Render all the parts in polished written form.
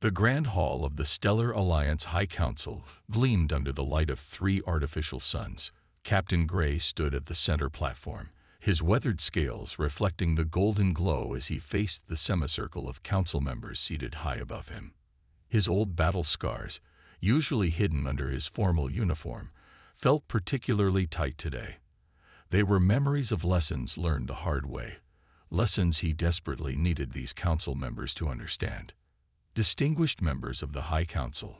The Grand Hall of the Stellar Alliance High Council gleamed under the light of 3 artificial suns. Captain Gray stood at the center platform, his weathered scales reflecting the golden glow as he faced the semicircle of council members seated high above him. His old battle scars, usually hidden under his formal uniform, felt particularly tight today. They were memories of lessons learned the hard way, lessons he desperately needed these council members to understand. Distinguished members of the High Council,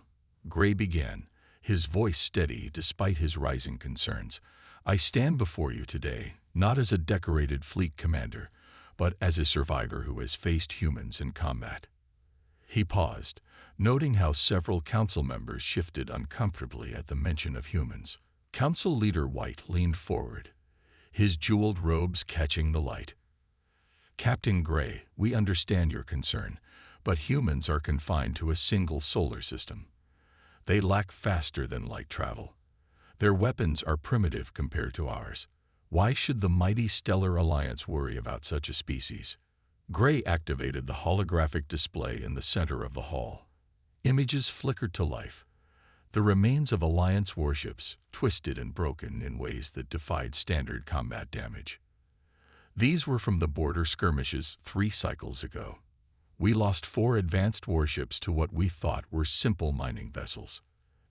Gray began, his voice steady despite his rising concerns. I stand before you today, not as a decorated fleet commander, but as a survivor who has faced humans in combat. He paused, noting how several council members shifted uncomfortably at the mention of humans. Council Leader White leaned forward, his jeweled robes catching the light. Captain Gray, we understand your concern, but humans are confined to a single solar system. They lack faster-than-light travel. Their weapons are primitive compared to ours. Why should the mighty Stellar Alliance worry about such a species? Gray activated the holographic display in the center of the hall. Images flickered to life. The remains of Alliance warships, twisted and broken in ways that defied standard combat damage. These were from the border skirmishes 3 cycles ago. We lost 4 advanced warships to what we thought were simple mining vessels.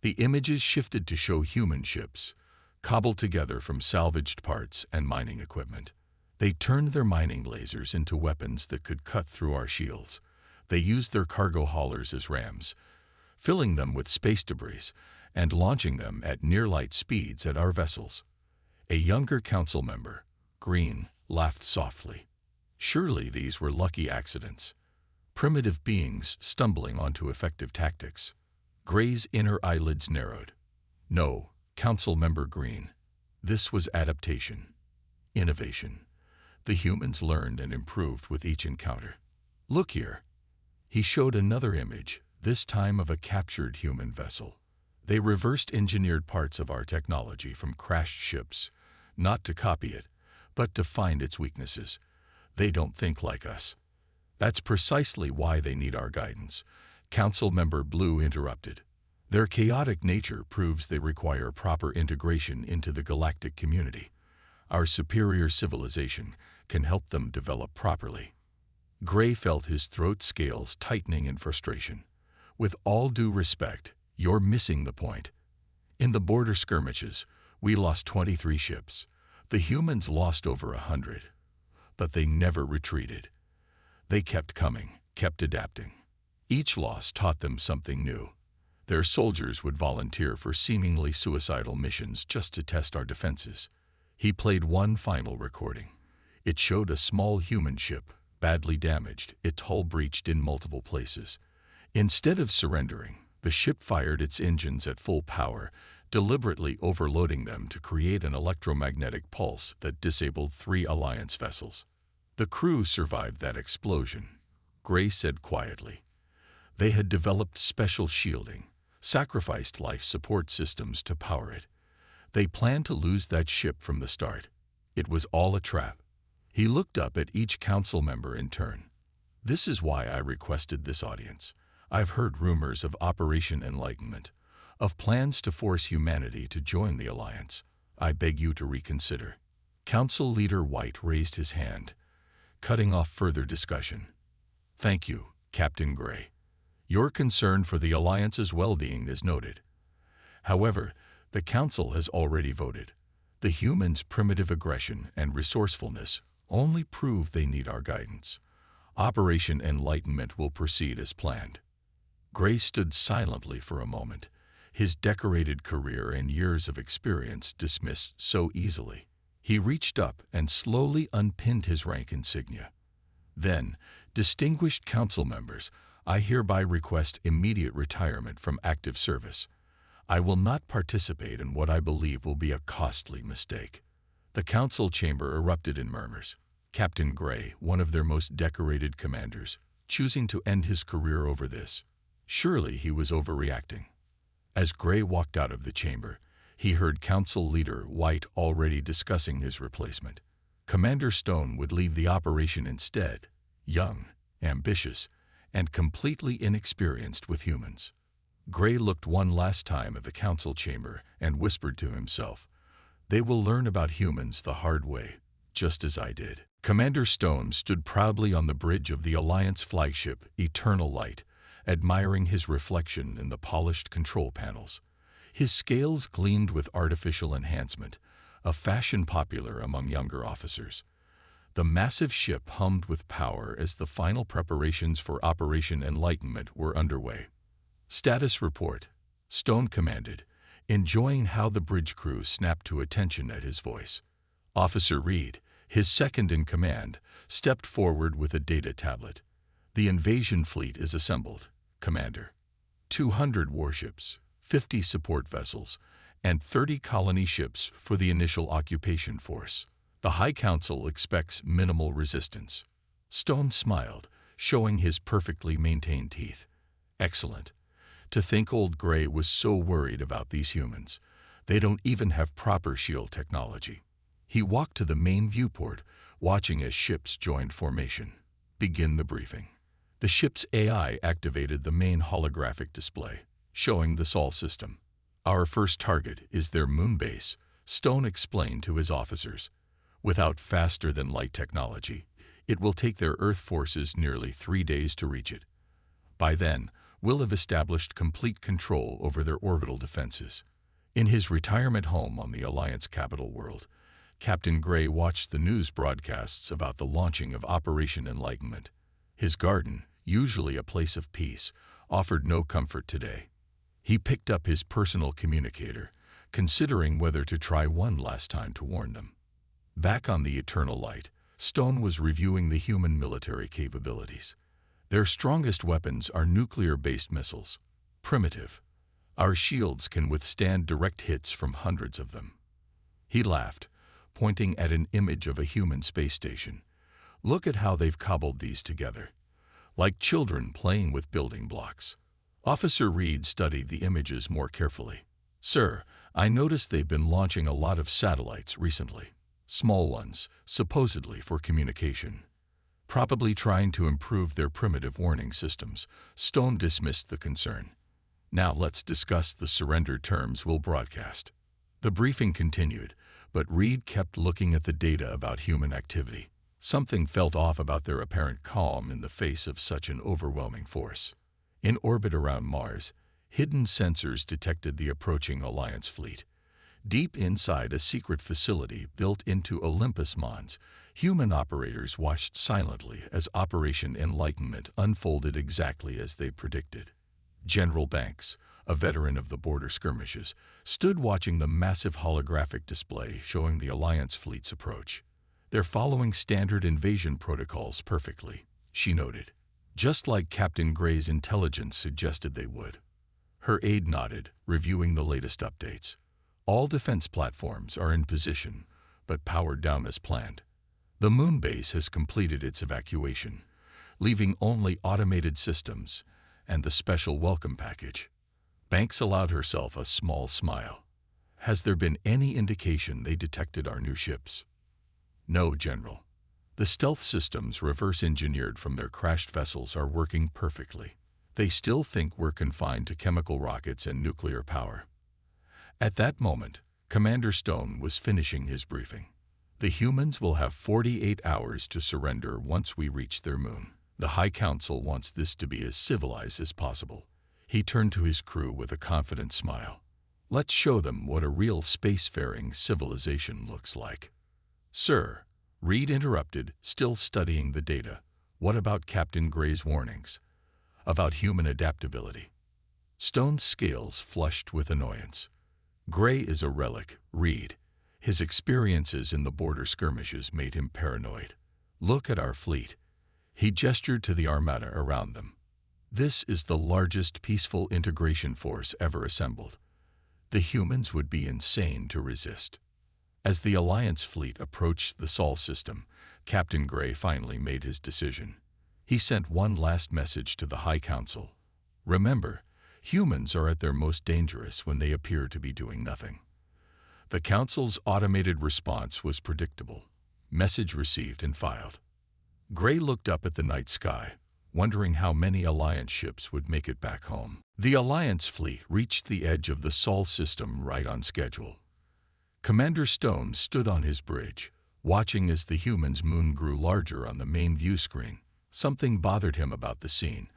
The images shifted to show human ships, cobbled together from salvaged parts and mining equipment. They turned their mining lasers into weapons that could cut through our shields. They used their cargo haulers as rams, filling them with space debris and launching them at near-light speeds at our vessels. A younger council member, Green, laughed softly. Surely these were lucky accidents. Primitive beings stumbling onto effective tactics. Gray's inner eyelids narrowed. No, Council Member Green. This was adaptation. Innovation. The humans learned and improved with each encounter. Look here. He showed another image, this time of a captured human vessel. They reversed engineered parts of our technology from crashed ships, not to copy it, but to find its weaknesses. They don't think like us. That's precisely why they need our guidance, Council Member Blue interrupted. Their chaotic nature proves they require proper integration into the galactic community. Our superior civilization can help them develop properly. Gray felt his throat scales tightening in frustration. With all due respect, you're missing the point. In the border skirmishes, we lost 23 ships. The humans lost over 100, but they never retreated. They kept coming, kept adapting. Each loss taught them something new. Their soldiers would volunteer for seemingly suicidal missions just to test our defenses. He played one final recording. It showed a small human ship, badly damaged, its hull breached in multiple places. Instead of surrendering, the ship fired its engines at full power, deliberately overloading them to create an electromagnetic pulse that disabled 3 Alliance vessels. The crew survived that explosion, Gray said quietly. They had developed special shielding, sacrificed life support systems to power it. They planned to lose that ship from the start. It was all a trap. He looked up at each council member in turn. This is why I requested this audience. I've heard rumors of Operation Enlightenment, of plans to force humanity to join the Alliance. I beg you to reconsider. Council Leader White raised his hand, cutting off further discussion. Thank you, Captain Gray. Your concern for the Alliance's well-being is noted. However, the Council has already voted. The humans' primitive aggression and resourcefulness only prove they need our guidance. Operation Enlightenment will proceed as planned. Gray stood silently for a moment, his decorated career and years of experience dismissed so easily. He reached up and slowly unpinned his rank insignia. Then, distinguished council members, I hereby request immediate retirement from active service. I will not participate in what I believe will be a costly mistake. The council chamber erupted in murmurs. Captain Gray, one of their most decorated commanders, choosing to end his career over this. Surely he was overreacting. As Gray walked out of the chamber, he heard Council Leader White already discussing his replacement. Commander Stone would lead the operation instead, young, ambitious, and completely inexperienced with humans. Gray looked one last time at the council chamber and whispered to himself, "They will learn about humans the hard way, just as I did." Commander Stone stood proudly on the bridge of the Alliance flagship, Eternal Light, admiring his reflection in the polished control panels. His scales gleamed with artificial enhancement, a fashion popular among younger officers. The massive ship hummed with power as the final preparations for Operation Enlightenment were underway. "Status report," Stone commanded, enjoying how the bridge crew snapped to attention at his voice. Officer Reed, his second in command, stepped forward with a data tablet. "The invasion fleet is assembled, Commander. 200 warships, 50 support vessels, and 30 colony ships for the initial occupation force. The High Council expects minimal resistance." Stone smiled, showing his perfectly maintained teeth. "Excellent. To think old Gray was so worried about these humans. They don't even have proper shield technology." He walked to the main viewport, watching as ships joined formation. "Begin the briefing." The ship's AI activated the main holographic display, showing the Sol system. "Our first target is their moon base," Stone explained to his officers. "Without faster-than-light technology, it will take their Earth forces nearly 3 days to reach it. By then, we'll have established complete control over their orbital defenses." In his retirement home on the Alliance capital world, Captain Gray watched the news broadcasts about the launching of Operation Enlightenment. His garden, usually a place of peace, offered no comfort today. He picked up his personal communicator, considering whether to try one last time to warn them. Back on the Eternal Light, Stone was reviewing the human military capabilities. "Their strongest weapons are nuclear-based missiles. Primitive. Our shields can withstand direct hits from hundreds of them." He laughed, pointing at an image of a human space station. "Look at how they've cobbled these together. Like children playing with building blocks." Officer Reed studied the images more carefully. "Sir, I noticed they've been launching a lot of satellites recently. Small ones, supposedly for communication. Probably trying to improve their primitive warning systems." Stone dismissed the concern. "Now let's discuss the surrender terms we'll broadcast." The briefing continued, but Reed kept looking at the data about human activity. Something felt off about their apparent calm in the face of such an overwhelming force. In orbit around Mars, hidden sensors detected the approaching Alliance fleet. Deep inside a secret facility built into Olympus Mons, human operators watched silently as Operation Enlightenment unfolded exactly as they predicted. General Banks, a veteran of the border skirmishes, stood watching the massive holographic display showing the Alliance fleet's approach. "They're following standard invasion protocols perfectly," she noted. "Just like Captain Gray's intelligence suggested they would." Her aide nodded, reviewing the latest updates. "All defense platforms are in position, but powered down as planned. The moon base has completed its evacuation, leaving only automated systems and the special welcome package." Banks allowed herself a small smile. "Has there been any indication they detected our new ships?" "No, General. The stealth systems reverse-engineered from their crashed vessels are working perfectly. They still think we're confined to chemical rockets and nuclear power." At that moment, Commander Stone was finishing his briefing. "The humans will have 48 hours to surrender once we reach their moon. The High Council wants this to be as civilized as possible." He turned to his crew with a confident smile. "Let's show them what a real spacefaring civilization looks like." "Sir," Reed interrupted, still studying the data, "what about Captain Gray's warnings? About human adaptability?" Stone's scales flushed with annoyance. "Gray is a relic, Reed. His experiences in the border skirmishes made him paranoid. Look at our fleet." He gestured to the armada around them. "This is the largest peaceful integration force ever assembled. The humans would be insane to resist." As the Alliance fleet approached the Sol system, Captain Gray finally made his decision. He sent one last message to the High Council. "Remember, humans are at their most dangerous when they appear to be doing nothing." The Council's automated response was predictable. Message received and filed. Gray looked up at the night sky, wondering how many Alliance ships would make it back home. The Alliance fleet reached the edge of the Sol system right on schedule. Commander Stone stood on his bridge, watching as the humans' moon grew larger on the main view screen. Something bothered him about the scene,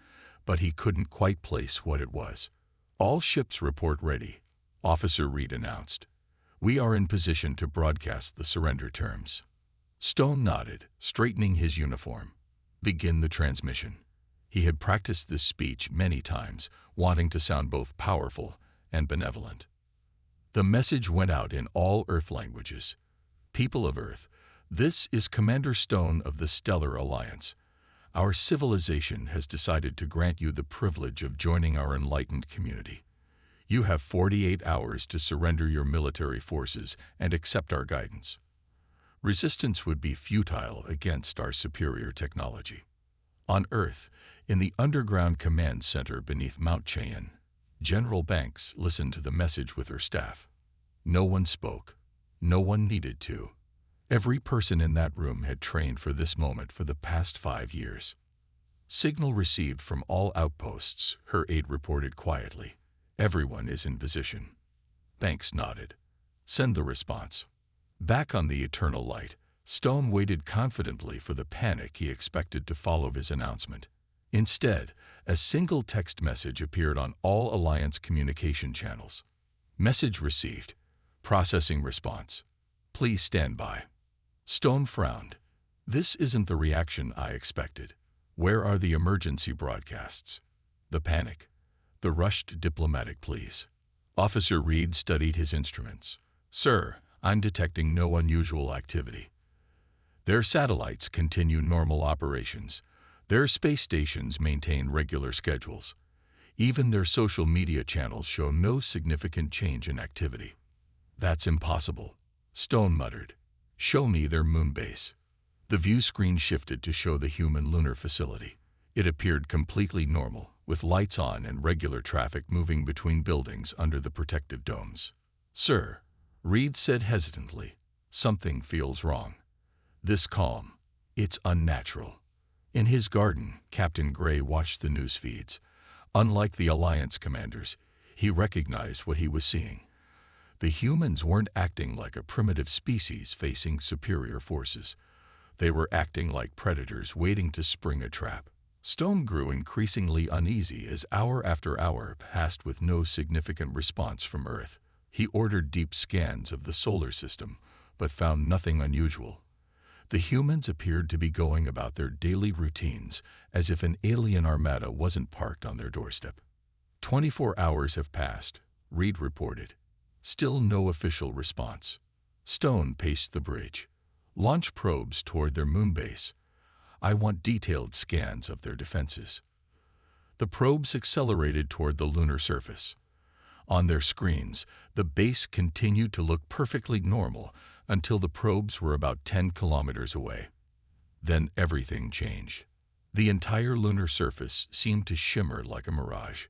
but he couldn't quite place what it was. "All ships report ready," Officer Reed announced. "We are in position to broadcast the surrender terms." Stone nodded, straightening his uniform. "Begin the transmission." He had practiced this speech many times, wanting to sound both powerful and benevolent. The message went out in all Earth languages. "People of Earth, this is Commander Stone of the Stellar Alliance. Our civilization has decided to grant you the privilege of joining our enlightened community. You have 48 hours to surrender your military forces and accept our guidance. Resistance would be futile against our superior technology." On Earth, in the underground command center beneath Mount Cheyenne, General Banks listened to the message with her staff. No one spoke. No one needed to. Every person in that room had trained for this moment for the past 5 years. "Signal received from all outposts," her aide reported quietly. "Everyone is in position." Banks nodded. "Send the response." Back on the Eternal Light, Stone waited confidently for the panic he expected to follow his announcement. Instead, a single text message appeared on all Alliance communication channels. "Message received. Processing response. Please stand by." Stone frowned. "This isn't the reaction I expected. Where are the emergency broadcasts? The panic. The rushed diplomatic pleas." Officer Reed studied his instruments. "Sir, I'm detecting no unusual activity. Their satellites continue normal operations. Their space stations maintain regular schedules. Even their social media channels show no significant change in activity." "That's impossible," Stone muttered. "Show me their moon base." The view screen shifted to show the human lunar facility. It appeared completely normal, with lights on and regular traffic moving between buildings under the protective domes. "Sir," Reed said hesitantly, "something feels wrong. This calm, it's unnatural." In his garden, Captain Gray watched the news feeds. Unlike the Alliance commanders, he recognized what he was seeing. The humans weren't acting like a primitive species facing superior forces. They were acting like predators waiting to spring a trap. Stone grew increasingly uneasy as hour after hour passed with no significant response from Earth. He ordered deep scans of the solar system, but found nothing unusual. The humans appeared to be going about their daily routines as if an alien armada wasn't parked on their doorstep. 24 hours have passed, Reed reported. Still no official response. Stone paced the bridge. "Launch probes toward their moon base. I want detailed scans of their defenses." The probes accelerated toward the lunar surface. On their screens, the base continued to look perfectly normal until the probes were about 10 kilometers away. Then everything changed. The entire lunar surface seemed to shimmer like a mirage.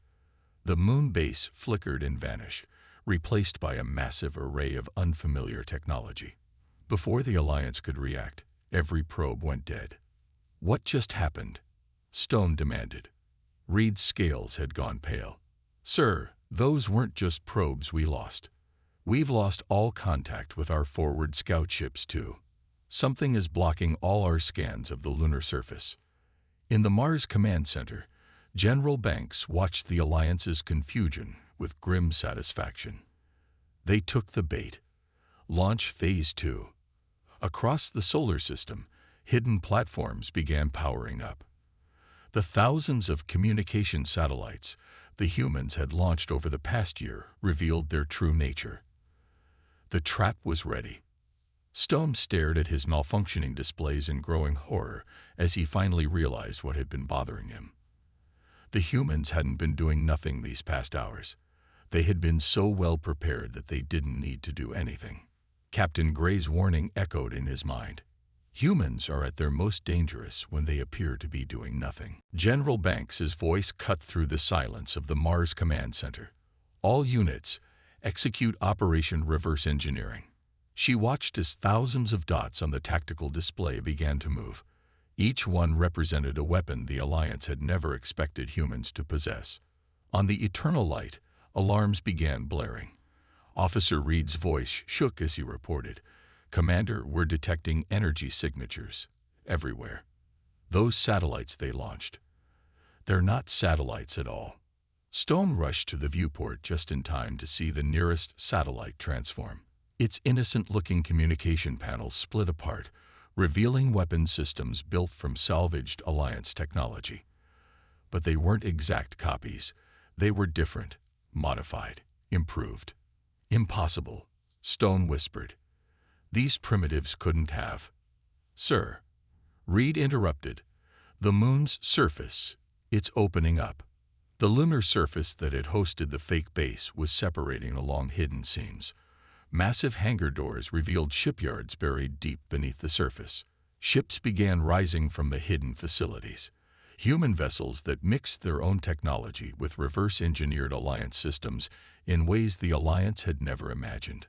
The moon base flickered and vanished, replaced by a massive array of unfamiliar technology. Before the Alliance could react, every probe went dead. "What just happened?" Stone demanded. Reed's scales had gone pale. "Sir, those weren't just probes we lost. We've lost all contact with our forward scout ships too. Something is blocking all our scans of the lunar surface." In the Mars Command Center, General Banks watched the Alliance's confusion with grim satisfaction. They took the bait. Launch Phase 2. Across the solar system, hidden platforms began powering up. The thousands of communication satellites the humans had launched over the past year revealed their true nature. The trap was ready. Stone stared at his malfunctioning displays in growing horror as he finally realized what had been bothering him. The humans hadn't been doing nothing these past hours. They had been so well prepared that they didn't need to do anything. Captain Gray's warning echoed in his mind. Humans are at their most dangerous when they appear to be doing nothing. General Banks's voice cut through the silence of the Mars Command Center. "All units, execute Operation Reverse Engineering." She watched as thousands of dots on the tactical display began to move. Each one represented a weapon the Alliance had never expected humans to possess. On the Eternal Light, alarms began blaring. Officer Reed's voice shook as he reported, "Commander, we're detecting energy signatures everywhere. Those satellites they launched. They're not satellites at all." Stone rushed to the viewport just in time to see the nearest satellite transform. Its innocent-looking communication panels split apart, revealing weapon systems built from salvaged Alliance technology. But they weren't exact copies. They were different, modified, improved. "Impossible," Stone whispered. "These primitives couldn't have." "Sir," Reed interrupted, "the moon's surface, it's opening up." The lunar surface that had hosted the fake base was separating along hidden seams. Massive hangar doors revealed shipyards buried deep beneath the surface. Ships began rising from the hidden facilities. Human vessels that mixed their own technology with reverse-engineered Alliance systems in ways the Alliance had never imagined.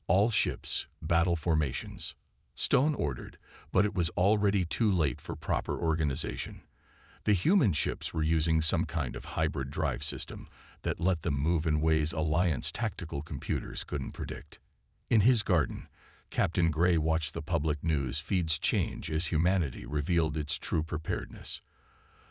"All ships, battle formations," Stone ordered, but it was already too late for proper organization. The human ships were using some kind of hybrid drive system that let them move in ways Alliance tactical computers couldn't predict. In his garden, Captain Gray watched the public news feeds change as humanity revealed its true preparedness.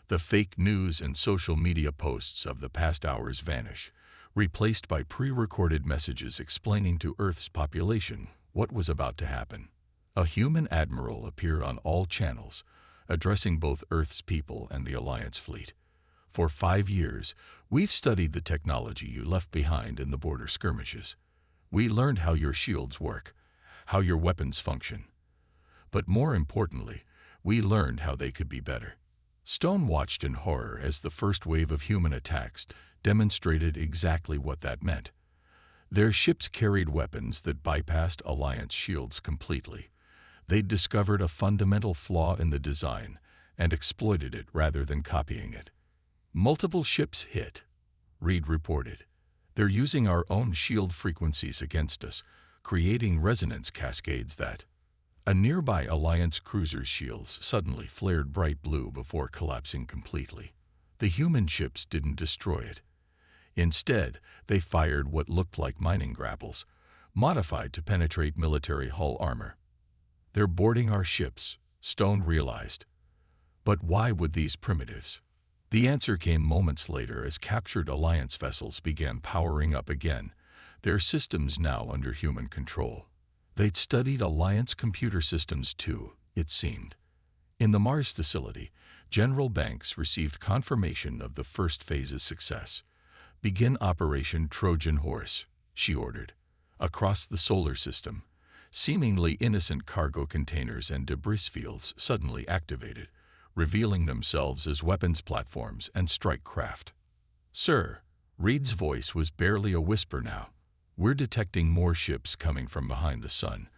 The fake news and social media posts of the past hours vanish, replaced by pre-recorded messages explaining to Earth's population what was about to happen. A human admiral appeared on all channels, addressing both Earth's people and the Alliance fleet. "For 5 years, we've studied the technology you left behind in the border skirmishes. We learned how your shields work, how your weapons function. But more importantly, we learned how they could be better." Stone watched in horror as the first wave of human attacks demonstrated exactly what that meant. Their ships carried weapons that bypassed Alliance shields completely. They'd discovered a fundamental flaw in the design and exploited it rather than copying it. "Multiple ships hit," Reed reported. "They're using our own shield frequencies against us, creating resonance cascades that—" A nearby Alliance cruiser's shields suddenly flared bright blue before collapsing completely. The human ships didn't destroy it. Instead, they fired what looked like mining grapples, modified to penetrate military hull armor. "They're boarding our ships," Stone realized. But why would these primitives? The answer came moments later as captured Alliance vessels began powering up again, their systems now under human control. They'd studied Alliance computer systems too, it seemed. In the Mars facility, General Banks received confirmation of the first phase's success. "Begin Operation Trojan Horse," she ordered. Across the solar system, seemingly innocent cargo containers and debris fields suddenly activated, revealing themselves as weapons platforms and strike craft. "Sir," Reed's voice was barely a whisper now, "we're detecting more ships coming from behind the sun,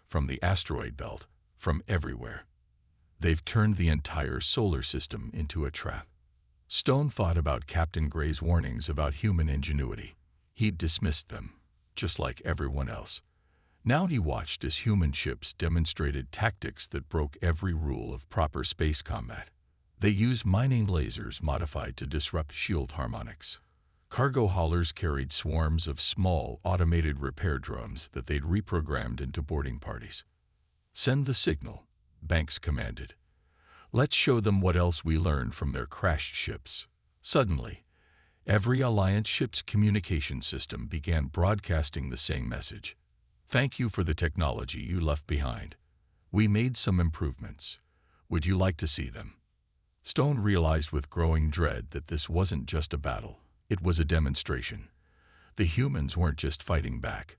from the asteroid belt, from everywhere. They've turned the entire solar system into a trap." Stone thought about Captain Gray's warnings about human ingenuity. He'd dismissed them, just like everyone else. Now he watched as human ships demonstrated tactics that broke every rule of proper space combat. They used mining lasers modified to disrupt shield harmonics. Cargo haulers carried swarms of small, automated repair drones that they'd reprogrammed into boarding parties. "Send the signal," Banks commanded. "Let's show them what else we learned from their crashed ships." Suddenly, every Alliance ship's communication system began broadcasting the same message. "Thank you for the technology you left behind. We made some improvements. Would you like to see them?" Stone realized with growing dread that this wasn't just a battle, it was a demonstration. The humans weren't just fighting back.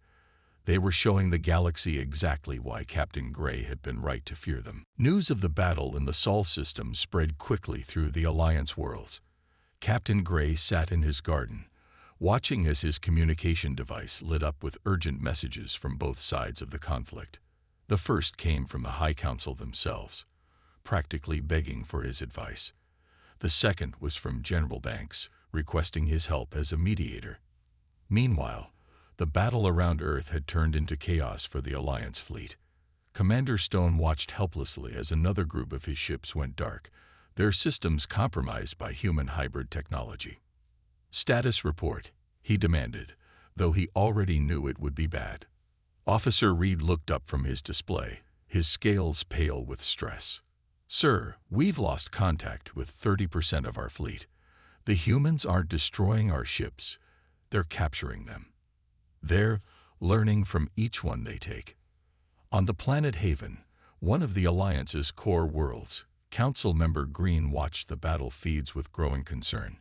They were showing the galaxy exactly why Captain Gray had been right to fear them. News of the battle in the Sol system spread quickly through the Alliance worlds. Captain Gray sat in his garden, watching as his communication device lit up with urgent messages from both sides of the conflict. The first came from the High Council themselves, practically begging for his advice. The second was from General Banks, requesting his help as a mediator. Meanwhile, the battle around Earth had turned into chaos for the Alliance fleet. Commander Stone watched helplessly as another group of his ships went dark, their systems compromised by human hybrid technology. "Status report," he demanded, though he already knew it would be bad. Officer Reed looked up from his display, his scales pale with stress. "Sir, we've lost contact with 30% of our fleet. The humans aren't destroying our ships, they're capturing them. They're learning from each one they take." On the planet Haven, one of the Alliance's core worlds, Council member Green watched the battle feeds with growing concern.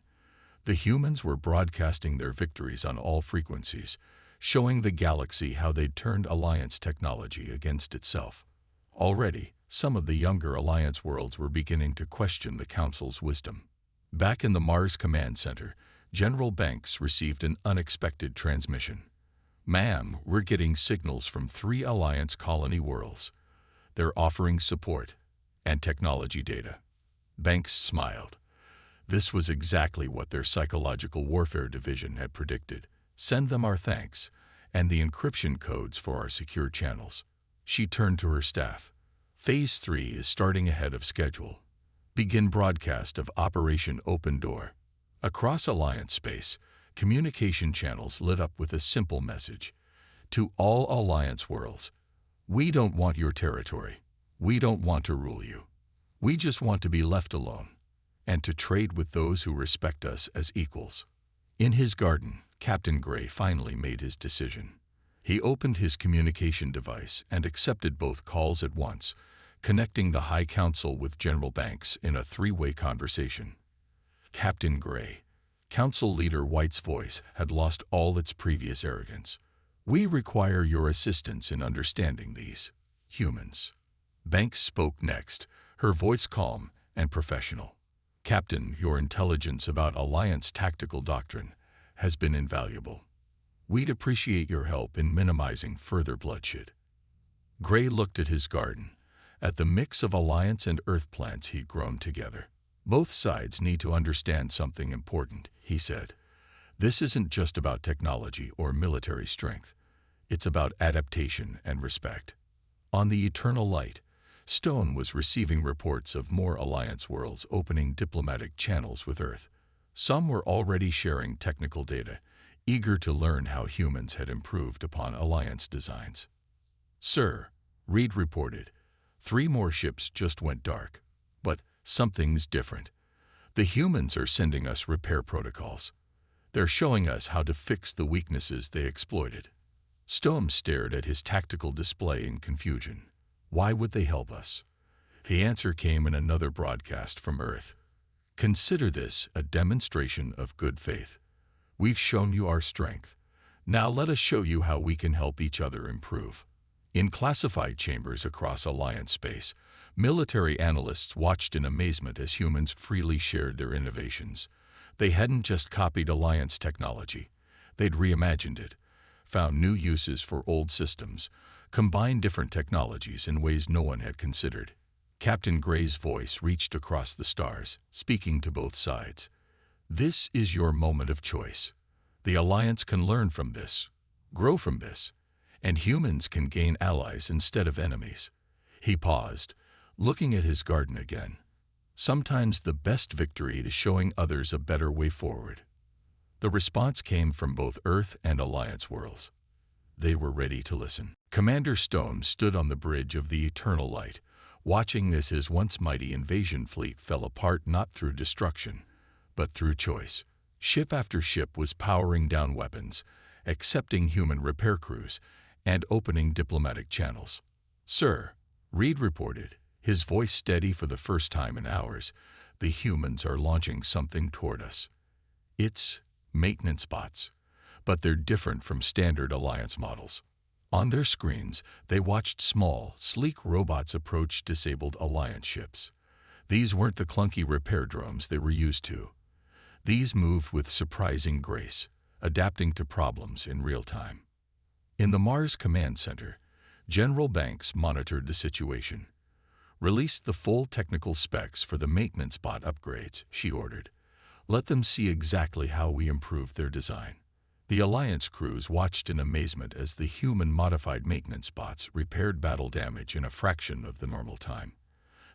The humans were broadcasting their victories on all frequencies, showing the galaxy how they'd turned Alliance technology against itself. Already, some of the younger Alliance worlds were beginning to question the Council's wisdom. Back in the Mars Command Center, General Banks received an unexpected transmission. "Ma'am, we're getting signals from 3 Alliance colony worlds. They're offering support and technology data." Banks smiled. This was exactly what their psychological warfare division had predicted. "Send them our thanks and the encryption codes for our secure channels." She turned to her staff. "Phase 3 is starting ahead of schedule. Begin broadcast of Operation Open Door." Across Alliance space, communication channels lit up with a simple message. "To all Alliance worlds, we don't want your territory. We don't want to rule you. We just want to be left alone and to trade with those who respect us as equals." In his garden, Captain Gray finally made his decision. He opened his communication device and accepted both calls at once, connecting the High Council with General Banks in a 3-way conversation. "Captain Gray," Council Leader White's voice had lost all its previous arrogance. "We require your assistance in understanding these humans." Banks spoke next, her voice calm and professional. "Captain, your intelligence about Alliance tactical doctrine has been invaluable. We'd appreciate your help in minimizing further bloodshed." Gray looked at his garden, at the mix of Alliance and Earth plants he'd grown together. "Both sides need to understand something important," he said. "This isn't just about technology or military strength. It's about adaptation and respect." On the Eternal Light, Stone was receiving reports of more Alliance worlds opening diplomatic channels with Earth. Some were already sharing technical data, eager to learn how humans had improved upon Alliance designs. "Sir," Reed reported, 3 more ships just went dark. But something's different. The humans are sending us repair protocols. They're showing us how to fix the weaknesses they exploited." Stone stared at his tactical display in confusion. Why would they help us? The answer came in another broadcast from Earth. "Consider this a demonstration of good faith. We've shown you our strength. Now let us show you how we can help each other improve." In classified chambers across Alliance space, military analysts watched in amazement as humans freely shared their innovations. They hadn't just copied Alliance technology. They'd reimagined it, found new uses for old systems, combined different technologies in ways no one had considered. Captain Gray's voice reached across the stars, speaking to both sides. "This is your moment of choice. The Alliance can learn from this, grow from this, and humans can gain allies instead of enemies." He paused, looking at his garden again. "Sometimes the best victory is showing others a better way forward." The response came from both Earth and Alliance worlds. They were ready to listen. Commander Stone stood on the bridge of the Eternal Light, watching as his once mighty invasion fleet fell apart not through destruction, but through choice. Ship after ship was powering down weapons, accepting human repair crews, and opening diplomatic channels. "Sir," Reed reported, his voice steady for the first time in hours, "the humans are launching something toward us. It's maintenance bots, but they're different from standard Alliance models." On their screens, they watched small, sleek robots approach disabled Alliance ships. These weren't the clunky repair drones they were used to. These moved with surprising grace, adapting to problems in real time. In the Mars Command Center, General Banks monitored the situation. "Release the full technical specs for the maintenance bot upgrades," she ordered. "Let them see exactly how we improved their design. The Alliance crews watched in amazement as the human-modified maintenance bots repaired battle damage in a fraction of the normal time.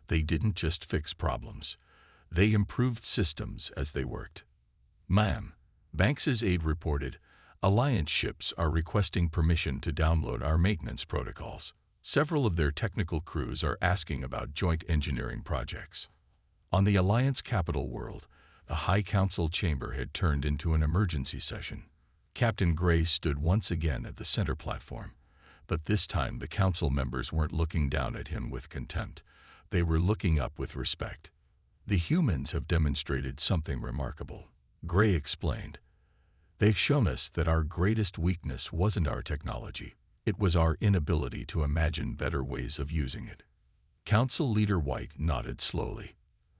They didn't just fix problems. They improved systems as they worked. "Ma'am," Banks's aide reported, "Alliance ships are requesting permission to download our maintenance protocols. Several of their technical crews are asking about joint engineering projects." On the Alliance capital world, the High Council chamber had turned into an emergency session. Captain Gray stood once again at the center platform, but this time the council members weren't looking down at him with contempt. They were looking up with respect. "The humans have demonstrated something remarkable," Gray explained. "They've shown us that our greatest weakness wasn't our technology. It was our inability to imagine better ways of using it." Council Leader White nodded slowly.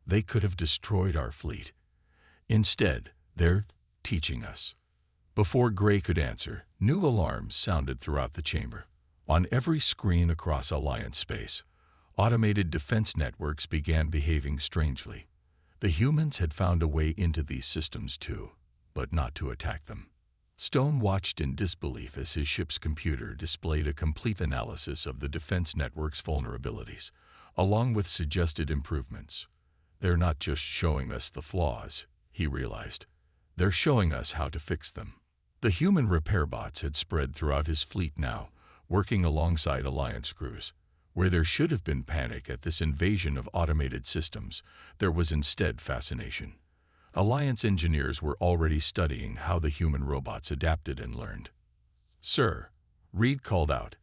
"They could have destroyed our fleet. Instead, they're teaching us." Before Gray could answer, new alarms sounded throughout the chamber. On every screen across Alliance space, automated defense networks began behaving strangely. The humans had found a way into these systems too, but not to attack them. Stone watched in disbelief as his ship's computer displayed a complete analysis of the defense network's vulnerabilities, along with suggested improvements. "They're not just showing us the flaws," he realized. "They're showing us how to fix them." The human repair bots had spread throughout his fleet now, working alongside Alliance crews. Where there should have been panic at this invasion of automated systems, there was instead fascination. Alliance engineers were already studying how the human robots adapted and learned. "Sir," Reed called out,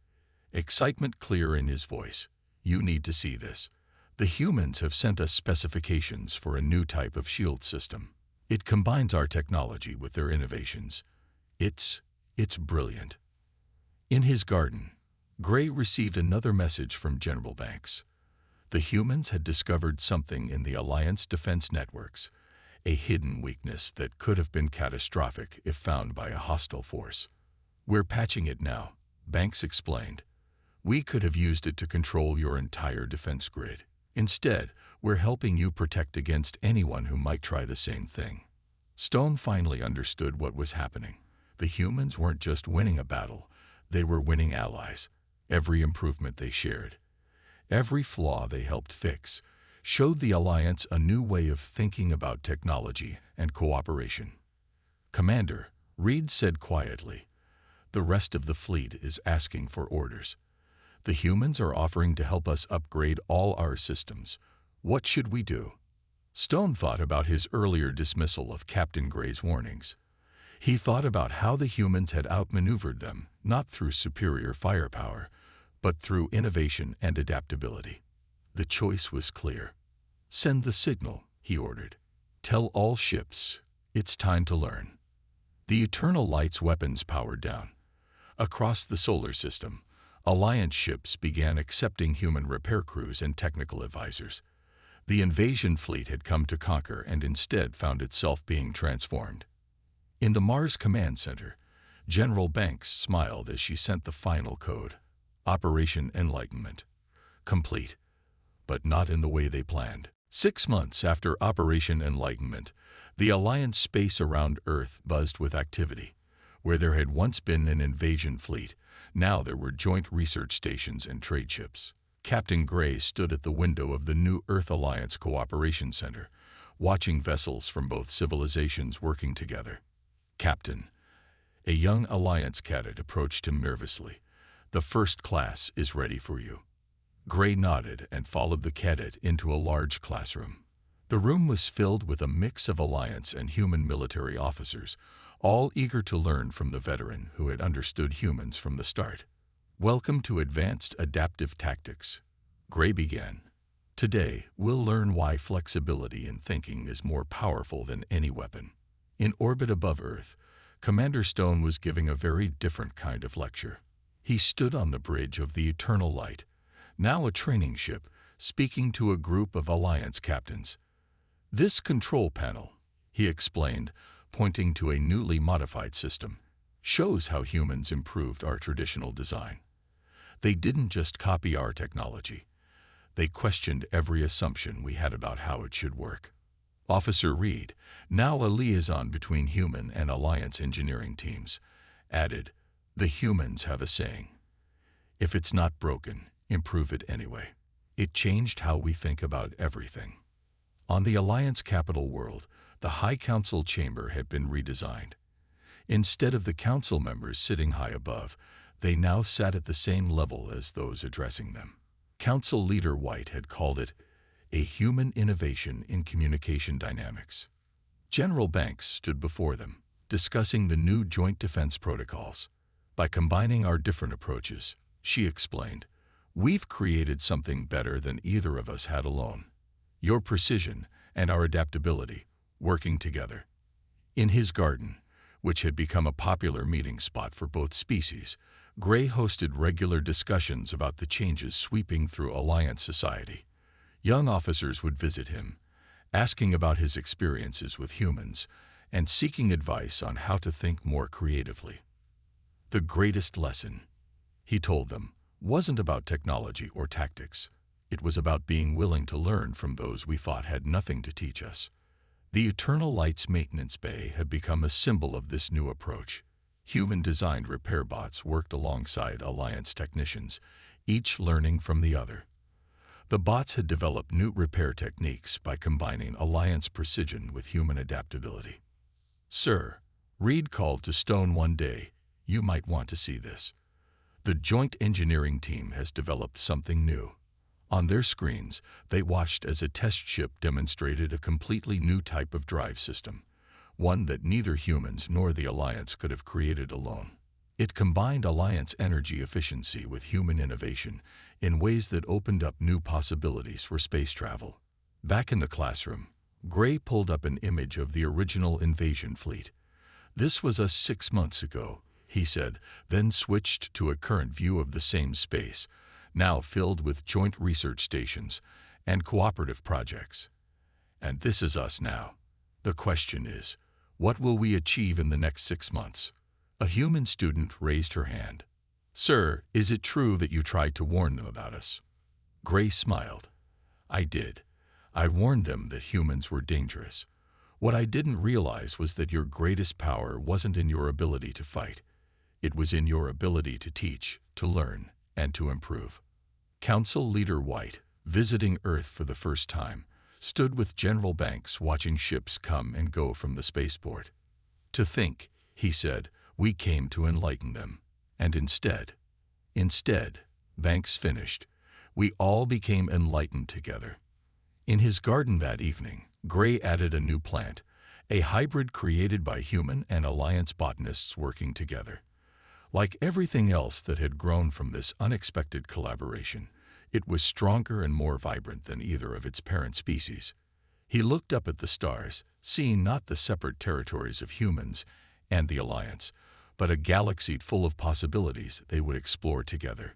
excitement clear in his voice, "you need to see this. The humans have sent us specifications for a new type of shield system. It combines our technology with their innovations. It's brilliant." In his garden, Gray received another message from General Banks. The humans had discovered something in the Alliance defense networks, a hidden weakness that could have been catastrophic if found by a hostile force. "We're patching it now," Banks explained. "We could have used it to control your entire defense grid. Instead, we're helping you protect against anyone who might try the same thing." Stone finally understood what was happening. The humans weren't just winning a battle, they were winning allies. Every improvement they shared, every flaw they helped fix, showed the Alliance a new way of thinking about technology and cooperation. "Commander," Reed said quietly, "the rest of the fleet is asking for orders. The humans are offering to help us upgrade all our systems. What should we do?" Stone thought about his earlier dismissal of Captain Gray's warnings. He thought about how the humans had outmaneuvered them, not through superior firepower, but through innovation and adaptability. The choice was clear. "Send the signal," he ordered. "Tell all ships, it's time to learn." The Eternal Light's weapons powered down. Across the solar system, Alliance ships began accepting human repair crews and technical advisors. The invasion fleet had come to conquer and instead found itself being transformed. In the Mars Command Center, General Banks smiled as she sent the final code. Operation Enlightenment. Complete, but not in the way they planned. 6 months after Operation Enlightenment, the Alliance space around Earth buzzed with activity. Where there had once been an invasion fleet, now there were joint research stations and trade ships. Captain Gray stood at the window of the new Earth Alliance Cooperation Center, watching vessels from both civilizations working together. "Captain," a young Alliance cadet approached him nervously, "the first class is ready for you." Gray nodded and followed the cadet into a large classroom. The room was filled with a mix of Alliance and human military officers, all eager to learn from the veteran who had understood humans from the start. "Welcome to Advanced Adaptive Tactics," Gray began. "Today, we'll learn why flexibility in thinking is more powerful than any weapon." In orbit above Earth, Commander Stone was giving a very different kind of lecture. He stood on the bridge of the Eternal Light, now a training ship, speaking to a group of Alliance captains. "This control panel," he explained, pointing to a newly modified system, "shows how humans improved our traditional design. They didn't just copy our technology. They questioned every assumption we had about how it should work." Officer Reed, now a liaison between human and Alliance engineering teams, added, "The humans have a saying. If it's not broken, improve it anyway." It changed how we think about everything. On the Alliance capital world, the High Council chamber had been redesigned. Instead of the council members sitting high above, they now sat at the same level as those addressing them. Council leader White had called it a human innovation in communication dynamics. General Banks stood before them, discussing the new joint defense protocols. By combining our different approaches, she explained, we've created something better than either of us had alone. Your precision and our adaptability, working together. In his garden, which had become a popular meeting spot for both species, Gray hosted regular discussions about the changes sweeping through Alliance society. Young officers would visit him, asking about his experiences with humans and seeking advice on how to think more creatively. The greatest lesson, he told them, wasn't about technology or tactics. It was about being willing to learn from those we thought had nothing to teach us. The Eternal Lights maintenance bay had become a symbol of this new approach. Human-designed repair bots worked alongside Alliance technicians, each learning from the other. The bots had developed new repair techniques by combining Alliance precision with human adaptability. "Sir," Reed called to Stone one day, "you might want to see this. The joint engineering team has developed something new." On their screens, they watched as a test ship demonstrated a completely new type of drive system, one that neither humans nor the Alliance could have created alone. It combined Alliance energy efficiency with human innovation in ways that opened up new possibilities for space travel. Back in the classroom, Gray pulled up an image of the original invasion fleet. "This was us 6 months ago," he said, then switched to a current view of the same space, now filled with joint research stations and cooperative projects. "And this is us now. The question is, what will we achieve in the next 6 months?" A human student raised her hand. "Sir, is it true that you tried to warn them about us?" Gray smiled. "I did. I warned them that humans were dangerous. What I didn't realize was that your greatest power wasn't in your ability to fight. It was in your ability to teach, to learn, and to improve." Council Leader White, visiting Earth for the first time, stood with General Banks watching ships come and go from the spaceport. "To think," he said, "we came to enlighten them. And instead," Banks finished, "we all became enlightened together." In his garden that evening, Gray added a new plant, a hybrid created by human and Alliance botanists working together. Like everything else that had grown from this unexpected collaboration, it was stronger and more vibrant than either of its parent species. He looked up at the stars, seeing not the separate territories of humans and the Alliance, but a galaxy full of possibilities they would explore together.